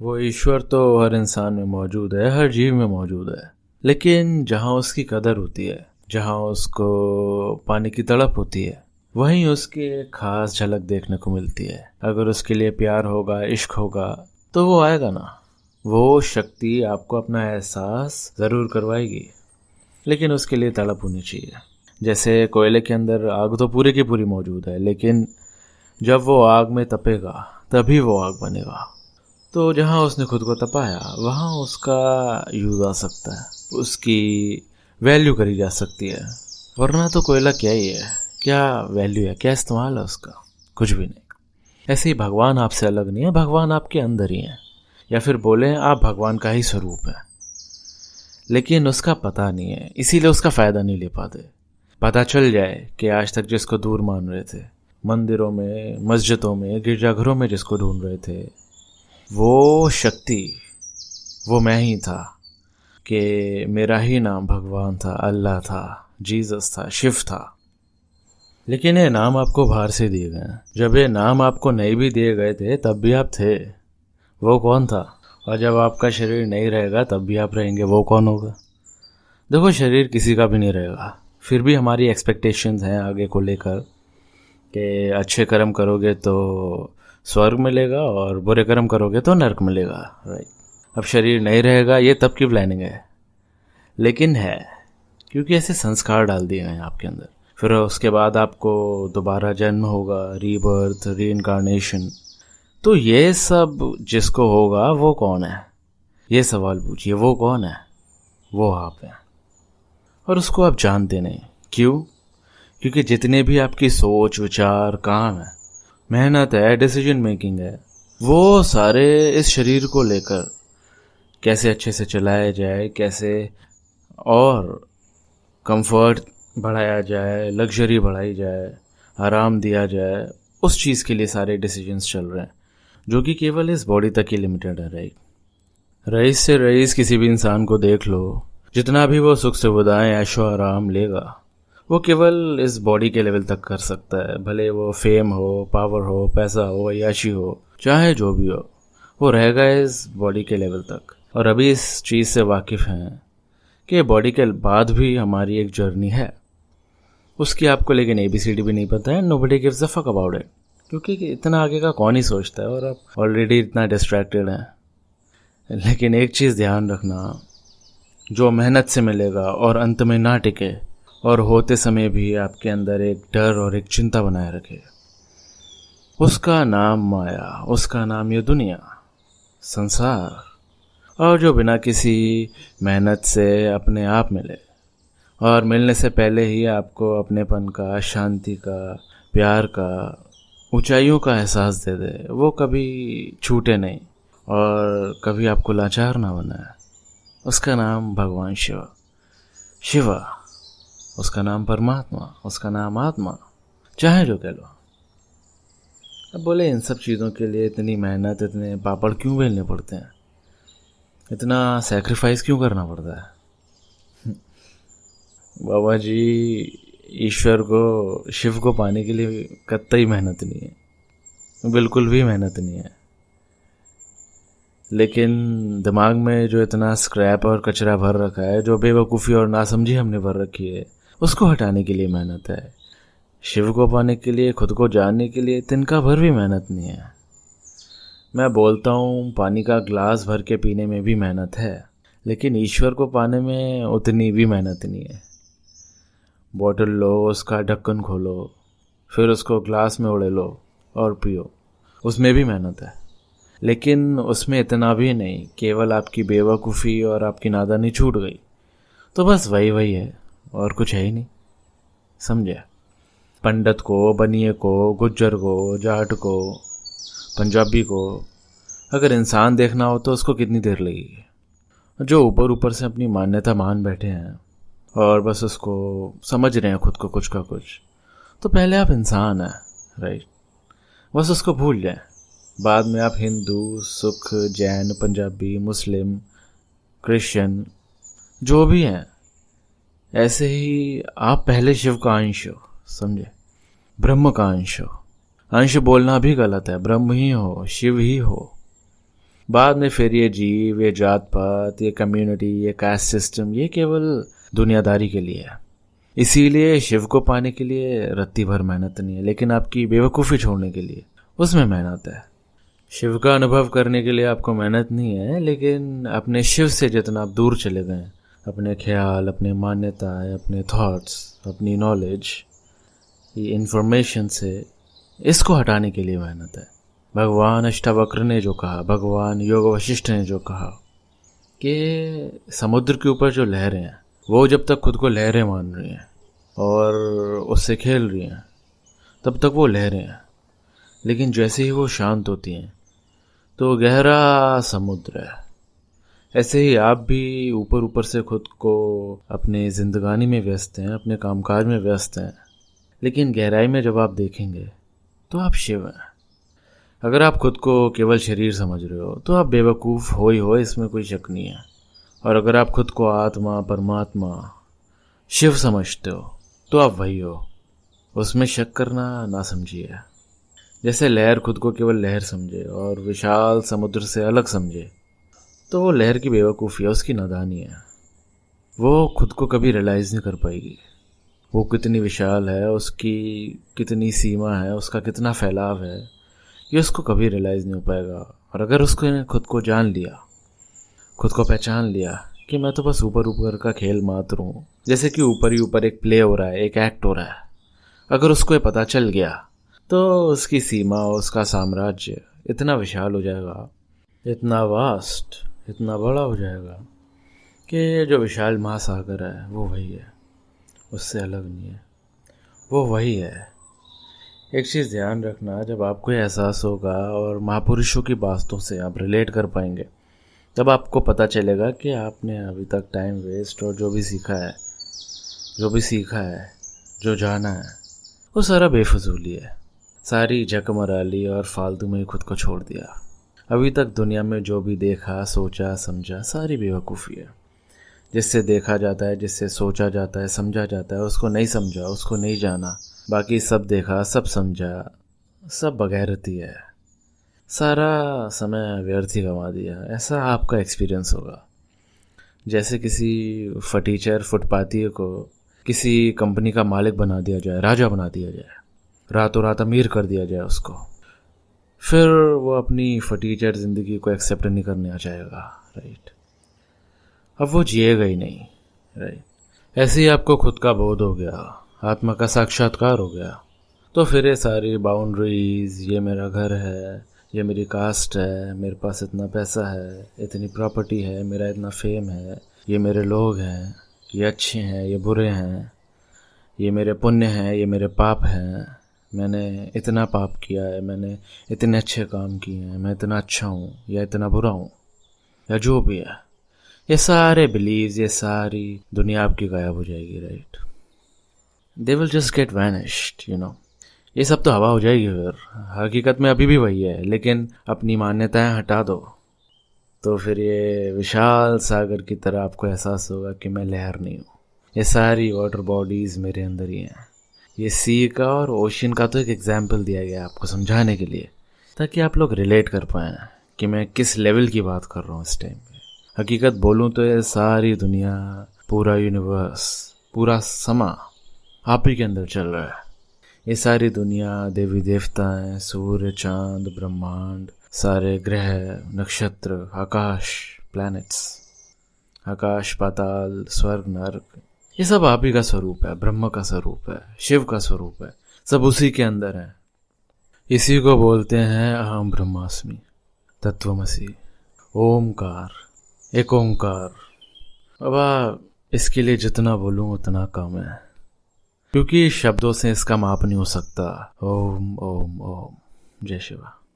वो ईश्वर तो हर इंसान में मौजूद है, हर जीव में मौजूद है। लेकिन जहाँ उसकी कदर होती है, जहाँ उसको पाने की तड़प होती है, वहीं उसकी एक खास झलक देखने को मिलती है। अगर उसके लिए प्यार होगा, इश्क होगा, तो वो आएगा ना। वो शक्ति आपको अपना एहसास ज़रूर करवाएगी, लेकिन उसके लिए तड़प होनी चाहिए। जैसे कोयले के अंदर आग तो पूरी की पूरी मौजूद है, लेकिन जब वो आग में तपेगा तभी वो आग बनेगा। तो जहाँ उसने खुद को तपाया, वहाँ उसका यूज़ आ सकता है, उसकी वैल्यू करी जा सकती है। वरना तो कोयला क्या ही है, क्या वैल्यू है, क्या इस्तेमाल है उसका? कुछ भी नहीं। ऐसे ही भगवान आपसे अलग नहीं है, भगवान आपके अंदर ही है, या फिर बोलें आप भगवान का ही स्वरूप है। लेकिन उसका पता नहीं है, इसीलिए उसका फ़ायदा नहीं ले पाते। पता चल जाए कि आज तक जिसको दूर मान रहे थे, मंदिरों में, मस्जिदों में, गिरजाघरों में जिसको ढूंढ रहे थे, वो शक्ति, वो मैं ही था। कि मेरा ही नाम भगवान था, अल्लाह था, जीसस था, शिव था। लेकिन ये नाम आपको बाहर से दिए गए हैं। जब ये नाम आपको नहीं भी दिए गए थे तब भी आप थे। वो कौन था? और जब आपका शरीर नहीं रहेगा तब भी आप रहेंगे, वो कौन होगा? देखो, शरीर किसी का भी नहीं रहेगा, फिर भी हमारी एक्सपेक्टेशंस हैं आगे को लेकर कि अच्छे कर्म करोगे तो स्वर्ग मिलेगा और बुरे कर्म करोगे तो नरक मिलेगा, राइट। अब शरीर नहीं रहेगा, ये तब की प्लानिंग है, लेकिन है क्योंकि ऐसे संस्कार डाल दिए हैं आपके अंदर। फिर उसके बाद आपको दोबारा जन्म होगा, रीबर्थ, रीइंकारनेशन। तो ये सब जिसको होगा वो कौन है? ये सवाल पूछिए, वो कौन है? वो आप हैं। और उसको आप जानते नहीं। क्यों? क्योंकि जितने भी आपकी सोच, विचार, काम है, मेहनत है, डिसीजन मेकिंग है, वो सारे इस शरीर को लेकर कैसे अच्छे से चलाया जाए, कैसे और कंफर्ट बढ़ाया जाए, लग्जरी बढ़ाई जाए, आराम दिया जाए, उस चीज़ के लिए सारे डिसीजंस चल रहे हैं, जो कि केवल इस बॉडी तक ही लिमिटेड है, राइट। रईस से रईस किसी भी इंसान को देख लो, जितना भी वो सुख सुविधाएं, ऐशो आराम लेगा, वो केवल इस बॉडी के लेवल तक कर सकता है। भले वो फेम हो, पावर हो, पैसा हो, अय्याशी हो, चाहे जो भी हो, वो रहेगा इस बॉडी के लेवल तक। और अभी इस चीज़ से वाकिफ़ हैं कि बॉडी के बाद भी हमारी एक जर्नी है। उसकी आपको लेकिन ABCD भी नहीं पता है। Nobody gives a fuck about it, क्योंकि इतना आगे का कौन ही सोचता है, और आप ऑलरेडी इतना डिस्ट्रैक्टेड हैं। लेकिन एक चीज़ ध्यान रखना, जो मेहनत से मिलेगा और अंत में ना टिके और होते समय भी आपके अंदर एक डर और एक चिंता बनाए रखे, उसका नाम माया, उसका नाम ये दुनिया, संसार। और जो बिना किसी मेहनत से अपने आप मिले, और मिलने से पहले ही आपको अपनेपन का, शांति का, प्यार का, ऊंचाइयों का एहसास दे दे, वो कभी छूटे नहीं और कभी आपको लाचार ना बनाए, उसका नाम भगवान शिव, शिवा, उसका नाम परमात्मा, उसका नाम आत्मा, चाहे जो कह लो। अब बोले इन सब चीज़ों के लिए इतनी मेहनत, इतने पापड़ क्यों बेलने पड़ते हैं, इतना सेक्रीफाइस क्यों करना पड़ता है? बाबा जी, ईश्वर को, शिव को पाने के लिए कतई मेहनत नहीं है, बिल्कुल भी मेहनत नहीं है। लेकिन दिमाग में जो इतना स्क्रैप और कचरा भर रखा है, जो बेवकूफ़ी और नासमझी हमने भर रखी है, उसको हटाने के लिए मेहनत है। शिव को पाने के लिए, खुद को जानने के लिए तिनका भर भी मेहनत नहीं है। मैं बोलता हूँ पानी का ग्लास भर के पीने में भी मेहनत है, लेकिन ईश्वर को पाने में उतनी भी मेहनत नहीं है। बॉटल लो, उसका ढक्कन खोलो, फिर उसको ग्लास में उड़े लो और पियो, उसमें भी मेहनत है। लेकिन उसमें इतना भी नहीं, केवल आपकी बेवकूफ़ी और आपकी नादानी छूट गई तो बस वही वही है और कुछ है ही नहीं, समझे? पंडित को, बनिए को, गुज्जर को, जाट को, पंजाबी को अगर इंसान देखना हो तो उसको कितनी देर लगेगी? जो ऊपर ऊपर से अपनी मान्यता मान बैठे हैं और बस उसको समझ रहे हैं खुद को कुछ का कुछ, तो पहले आप इंसान हैं, राइट। बस उसको भूल जाएं, बाद में आप हिंदू, सिख, जैन, पंजाबी, मुस्लिम, क्रिश्चियन, जो भी हैं, ऐसे ही आप पहले शिव का अंश हो, समझे? ब्रह्म का अंश हो। अंश बोलना भी गलत है, ब्रह्म ही हो, शिव ही हो। बाद में फिर ये जीव, ये जात पात, ये कम्युनिटी, ये कास्ट सिस्टम, ये केवल दुनियादारी के लिए है। इसीलिए शिव को पाने के लिए रत्ती भर मेहनत नहीं है, लेकिन आपकी बेवकूफ़ी छोड़ने के लिए उसमें मेहनत है। शिव का अनुभव करने के लिए आपको मेहनत नहीं है, लेकिन अपने शिव से जितना आप दूर चले गए, अपने ख्याल, अपने मान्यताएं, अपने थॉट्स, अपनी नॉलेज, ये इन्फॉर्मेशन से इसको हटाने के लिए मेहनत है। भगवान अष्टावक्र ने जो कहा, भगवान योग वशिष्ठ ने जो कहा कि समुद्र के ऊपर जो लहरें हैं, वो जब तक खुद को लहरें मान रही हैं और उससे खेल रही हैं, तब तक वो लहरें हैं। लेकिन जैसे ही वो शांत होती हैं तो गहरा समुद्र है। ऐसे ही आप भी ऊपर ऊपर से खुद को अपने ज़िंदगानी में व्यस्त हैं, अपने कामकाज में व्यस्त हैं, लेकिन गहराई में जब आप देखेंगे तो आप शिव हैं। अगर आप खुद को केवल शरीर समझ रहे हो तो आप बेवकूफ़ हो ही हो, इसमें कोई शक नहीं है। और अगर आप खुद को आत्मा, परमात्मा, शिव समझते हो तो आप वही हो, उसमें शक करना ना समझिए। जैसे लहर खुद को केवल लहर समझे और विशाल समुद्र से अलग समझे, तो वो लहर की बेवकूफ़ी है, उसकी नादानी है। वो खुद को कभी रियलाइज़ नहीं कर पाएगी वो कितनी विशाल है, उसकी कितनी सीमा है, उसका कितना फैलाव है, ये उसको कभी रियलाइज़ नहीं हो पाएगा। और अगर उसको खुद को जान लिया, खुद को पहचान लिया कि मैं तो बस ऊपर ऊपर का खेल मात्र हूँ, जैसे कि ऊपर ही ऊपर एक प्ले हो रहा है, एक एक्ट हो रहा है, अगर उसको ये पता चल गया तो उसकी सीमा, उसका साम्राज्य इतना विशाल हो जाएगा, इतना वास्ट, इतना बड़ा हो जाएगा कि जो विशाल महासागर है वो वही है, उससे अलग नहीं है, वो वही है। एक चीज़ ध्यान रखना, जब आपको एहसास होगा और महापुरुषों की बातों से आप रिलेट कर पाएंगे, तब आपको पता चलेगा कि आपने अभी तक टाइम वेस्ट और जो भी सीखा है, जो जाना है, वो सारा बेफजूली है। सारी झकमराली और फालतू में ही खुद को छोड़ दिया। अभी तक दुनिया में जो भी देखा, सोचा, समझा, सारी बेवकूफ़ी है। जिससे देखा जाता है, जिससे सोचा जाता है, समझा जाता है, उसको नहीं समझा, उसको नहीं जाना। बाकी सब देखा, सब समझा, सब बगैरती है। सारा समय व्यर्थ ही गंवा दिया। ऐसा आपका एक्सपीरियंस होगा। जैसे किसी फटीचर, फुटपाती को किसी कंपनी का मालिक बना दिया जाए, राजा बना दिया जाए, रातों रात अमीर कर दिया जाए उसको, फिर वो अपनी फटीचर ज़िंदगी को एक्सेप्ट नहीं करना चाहेगा, राइट। अब वो जिएगा ही नहीं, राइट। ऐसे ही आपको खुद का बोध हो गया, आत्मा का साक्षात्कार हो गया, तो फिर ये सारी बाउंड्रीज, ये मेरा घर है, ये मेरी कास्ट है, मेरे पास इतना पैसा है, इतनी प्रॉपर्टी है, मेरा इतना फेम है, ये मेरे लोग हैं, ये अच्छे हैं, ये बुरे हैं, ये मेरे पुण्य हैं, ये मेरे पाप हैं, मैंने इतना पाप किया है, मैंने इतने अच्छे काम किए हैं, मैं इतना अच्छा हूँ या इतना बुरा हूँ, या जो भी है, ये सारे बिलीव्स, ये सारी दुनिया आपकी गायब हो जाएगी, right. They will just get vanished, you know. ये सब तो हवा हो जाएगी। फिर हकीकत में अभी भी वही है, लेकिन अपनी मान्यताएं हटा दो तो फिर ये विशाल सागर की तरह आपको एहसास होगा कि मैं लहर नहीं हूँ, ये सारी वाटर बॉडीज़ मेरे अंदर ही हैं। ये सी का और ओशन का तो एक एग्जाम्पल दिया गया आपको समझाने के लिए, ताकि आप लोग रिलेट कर पाएँ कि मैं किस लेवल की बात कर रहा हूँ इस टाइम पे। हकीकत बोलूँ तो ये सारी दुनिया, पूरा यूनिवर्स, पूरा समा आप ही के अंदर चल रहा है। ये सारी दुनिया, देवी देवताएं, सूर्य, चांद, ब्रह्मांड, सारे ग्रह, नक्षत्र, आकाश, प्लैनेट्स, आकाश, पाताल, स्वर्ग, नर्क, ये सब आप ही का स्वरूप है, ब्रह्म का स्वरूप है, शिव का स्वरूप है, सब उसी के अंदर है। इसी को बोलते हैं अहम ब्रह्मास्मि, तत्वमसि, ओमकार, एक ओंकार। अब इसके लिए जितना बोलूं उतना कम है, क्योंकि शब्दों से इसका माप नहीं हो सकता। ओम ओम ओम। जय शिवा।